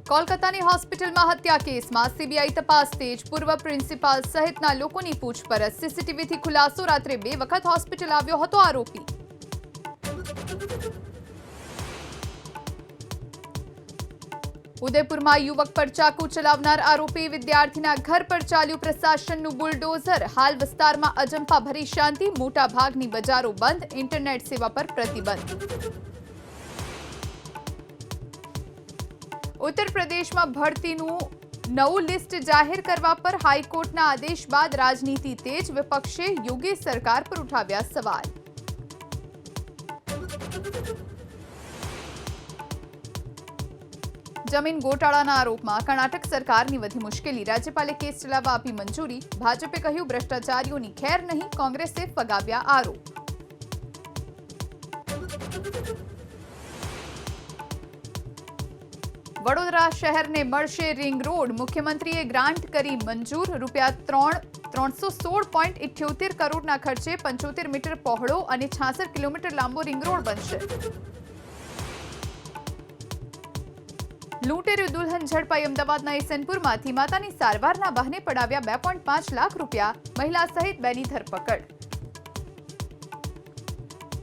કોલકાતાની હોસ્પિટલમાં હત્યા કેસમાં સીબીઆઈ તપાસ તેજ. પૂર્વ પ્રિન્સિપાલ સહિતના લોકોની પૂછપરછ. સીસીટીવીથી ખુલાસો. રાત્રે 2 વખત હોસ્પિટલ આવ્યો હતો આરોપી. ઉદયપુરમાં યુવક પર ચાકુ ચલાવનાર આરોપી. વિદ્યાર્થીના ઘર પર ચાલ્યું પ્રશાસનનું બુલડોઝર. હાલ વિસ્તારમાં અજંપા ભરી શાંતિ. મોટા ભાગની બજારો બંધ. ઇન્ટરનેટ સેવા પર પ્રતિબંધ. ઉત્તર પ્રદેશમાં ભરતીનું નવું લિસ્ટ જાહેર કરવા પર હાઈકોર્ટના આદેશ બાદ રાજનીતિ તેજ. વિપક્ષે યોગી સરકાર પર ઉઠાવ્યા સવાલ. જમીન ગોટાળાના આરોપમાં કર્ણાટક સરકારની વધી મુશ્કેલી. રાજ્યપાલે કેસ ચલાવવા આપી મંજૂરી. ભાજપે કહ્યું ભ્રષ્ટાચારીઓની ખેર નહીં. કોંગ્રેસે ફગાવ્યા આરોપ. વડોદરા શહેરને મળશે રિંગ રોડ. મુખ્યમંત્રીએ ગ્રાન્ટ કરી મંજૂર. ₹316.78 કરોડના ખર્ચે 75 મીટર પહોળો અને 66 કિલોમીટર લાંબો રિંગ રોડ બનશે. લૂંટેરી દુલ્હન ઝડપાઈ. અમદાવાદના ઈસનપુરમાંથી માતાની સારવારના બહાને પડાવ્યા ₹2.5 લાખ. મહિલા સહિત 2ની ધરપકડ.